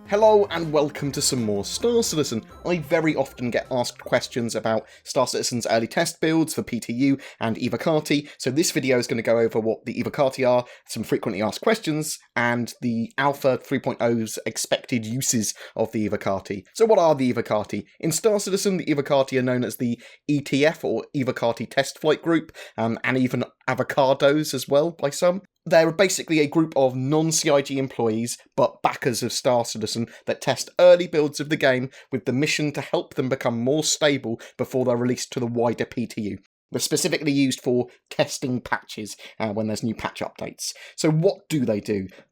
Hello and welcome to some more Star Citizen. I very often get asked questions about Star Citizen's early test builds for PTU and Evocati, so this video is going to go over what the Evocati are, some frequently asked questions, and the Alpha 3.0's expected uses of the Evocati. So what are the Evocati? In Star Citizen, the Evocati are known as the ETF, or Evocati Test Flight Group, and even Avocados as well by some. They're basically a group of non-CIG employees, but backers of Star Citizen, that test early builds of the game with the mission to help them become more stable before they're released to the wider PTU. They're specifically used for testing patches when there's new patch updates. So what do?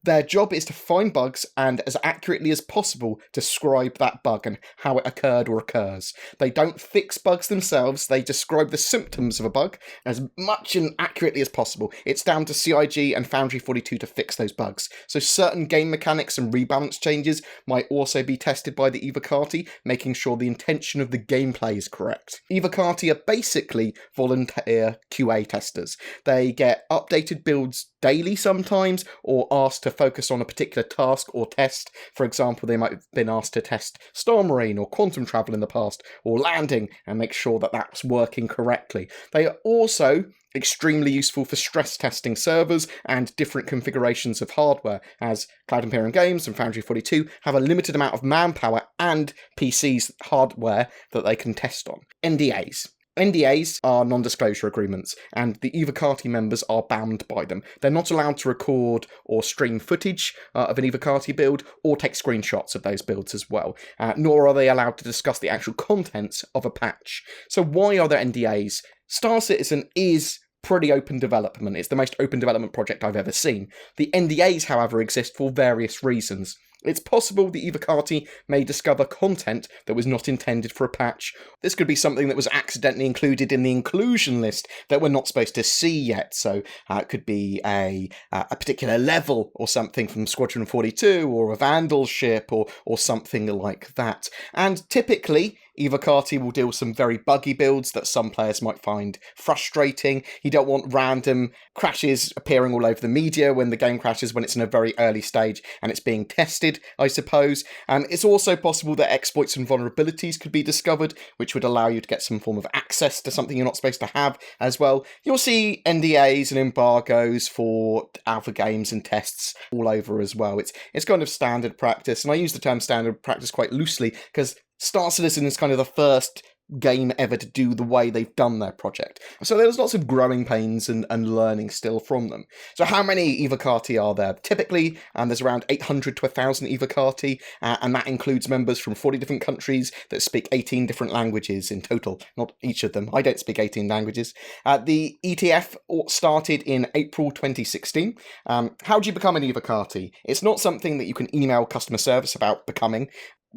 Their job is to find bugs and, as accurately as possible, describe that bug and how it occurred or occurs. They don't fix bugs themselves, they describe the symptoms of a bug as much and accurately as possible. It's down to CIG and Foundry 42 to fix those bugs. So certain game mechanics and rebalance changes might also be tested by the Evocati, making sure the intention of the gameplay is correct. Evocati are basically volunteer QA testers. They get updated builds daily sometimes, or asked to focus on a particular task or test. For example, they might have been asked to test Star Marine or quantum travel in the past, or landing, and make sure that that's working correctly. They are also extremely useful for stress testing servers and different configurations of hardware, as Cloud Imperium Games and Foundry 42 have a limited amount of manpower and PCs hardware that they can test on. NDAs. NDAs are non-disclosure agreements, and the Evocati members are bound by them. They're not allowed to record or stream footage of an Evocati build, or take screenshots of those builds as well, nor are they allowed to discuss the actual contents of a patch. So why are there NDAs? Star Citizen is pretty open development. It's the most open development project I've ever seen. The NDAs, however, exist for various reasons. It's possible the Evocati may discover content that was not intended for a patch. This could be something that was accidentally included in the inclusion list that we're not supposed to see yet, so it could be a particular level or something from Squadron 42, or a Vandal ship, or something like that. And typically, Evocati will deal with some very buggy builds that some players might find frustrating. You don't want random crashes appearing all over the media when the game crashes, when it's in a very early stage and it's being tested, I suppose. It's also possible that exploits and vulnerabilities could be discovered, which would allow you to get some form of access to something you're not supposed to have as well. You'll see NDAs and embargoes for alpha games and tests all over as well. It's kind of standard practice, and I use the term standard practice quite loosely because Star Citizen is kind of the first game ever to do the way they've done their project. So there's lots of growing pains and learning still from them. So how many Evocati are there? Typically, there's around 800 to 1,000 Evocati, and that includes members from 40 different countries that speak 18 different languages in total. Not each of them. I don't speak 18 languages. The ETF started in April 2016. How do you become an Evocati? It's not something that you can email customer service about becoming.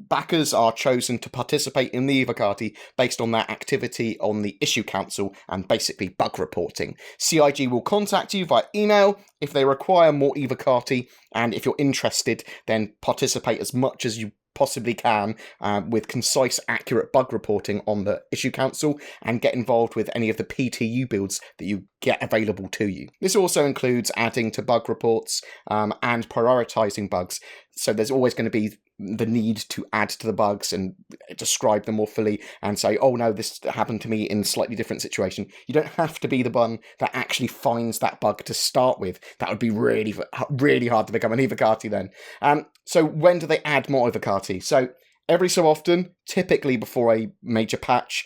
Backers are chosen to participate in the Evocati based on their activity on the issue council and basically bug reporting. CIG will contact you via email if they require more Evocati, and if you're interested, then participate as much as you possibly can with concise, accurate bug reporting on the issue council, and get involved with any of the PTU builds that you get available to you. This also includes adding to bug reports and prioritizing bugs. So there's always going to be the need to add to the bugs and describe them more fully and say, oh no, this happened to me in a slightly different situation. You don't have to be the one that actually finds that bug to start with. That would be really, really hard to become an Evocati then. So when do they add more Evocati? So every so often, typically before a major patch,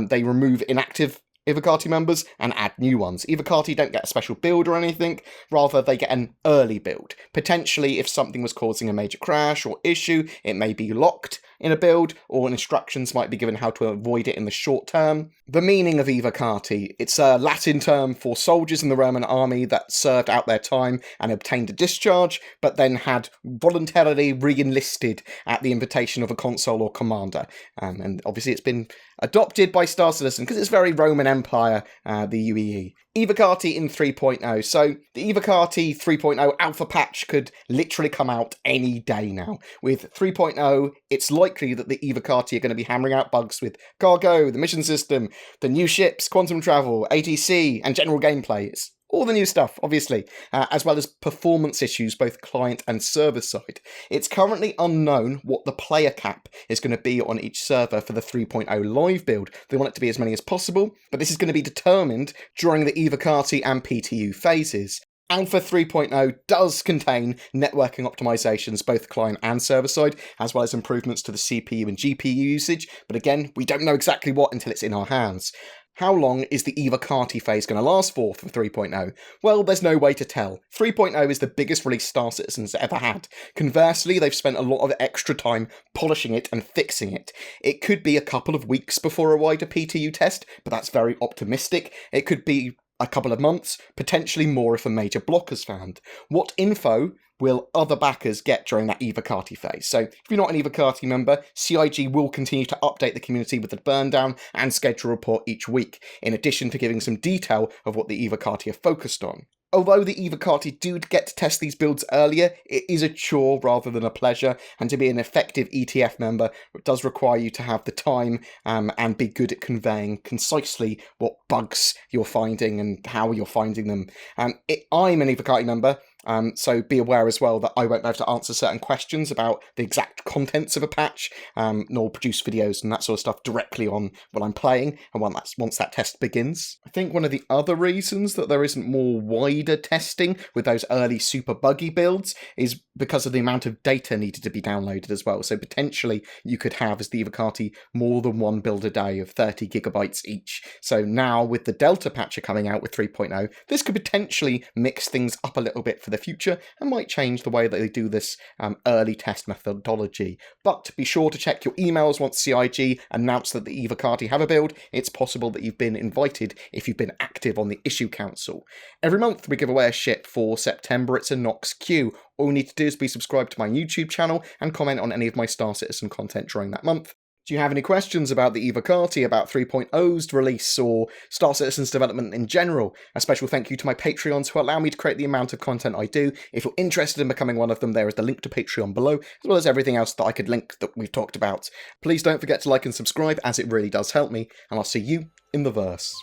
they remove inactive Evocati members and add new ones. Evocati don't get a special build or anything, rather they get an early build. Potentially, if something was causing a major crash or issue, it may be locked in a build, or instructions might be given how to avoid it in the short term. The meaning of Evocati. It's a Latin term for soldiers in the Roman army that served out their time and obtained a discharge, but then had voluntarily re-enlisted at the invitation of a consul or commander. And obviously it's been adopted by Star Citizen because it's very Roman Empire, the UEE. Evocati in 3.0. So the Evocati 3.0 alpha patch could literally come out any day now. With 3.0, it's likely that the Evocati are going to be hammering out bugs with cargo, the mission system, the new ships, quantum travel, ATC, and general gameplay. It's All the new stuff, obviously, as well as performance issues both client and server side. It's currently unknown what the player cap is going to be on each server for the 3.0 live build. They want it to be as many as possible, but this is going to be determined during the Evocati and PTU phases. Alpha 3.0 does contain networking optimizations, both client and server side, as well as improvements to the CPU and GPU usage, but again, we don't know exactly what until it's in our hands. How long is the Evocati phase going to last for 3.0? Well, there's no way to tell. 3.0 is the biggest release Star Citizen's ever had. Conversely, they've spent a lot of extra time polishing it and fixing it. It could be a couple of weeks before a wider PTU test, but that's very optimistic. It could be a couple of months, potentially more if a major block is found. What info will other backers get during that Evocati phase? So if you're not an Evocati member, CIG will continue to update the community with the burn down and schedule report each week, in addition to giving some detail of what the Evocati are focused on. Although the Evocati do get to test these builds earlier, it is a chore rather than a pleasure, and to be an effective ETF member, it does require you to have the time and be good at conveying concisely what bugs you're finding and how you're finding them. I'm an Evocati member, so be aware as well that I won't be able to answer certain questions about the exact contents of a patch, nor produce videos and that sort of stuff directly on what I'm playing, and once that test begins. I think one of the other reasons that there isn't more wider testing with those early super buggy builds is because of the amount of data needed to be downloaded as well. So potentially you could have, as the Evocati, more than one build a day of 30 gigabytes each. So now with the Delta patcher coming out with 3.0, this could potentially mix things up a little bit for the future and might change the way that they do this early test methodology. But be sure to check your emails once CIG announce that the Evocati have a build. It's possible that you've been invited if you've been active on the issue council. Every month we give away a ship. For September it's a Nox Q. All you need to do is be subscribed to my YouTube channel and comment on any of my Star Citizen content during that month. Do you have any questions about the Evocati, about 3.0's release, or Star Citizen's development in general? A special thank you to my Patreons who allow me to create the amount of content I do. If you're interested in becoming one of them, there is the link to Patreon below, as well as everything else that I could link that we've talked about. Please don't forget to like and subscribe, as it really does help me, and I'll see you in the verse.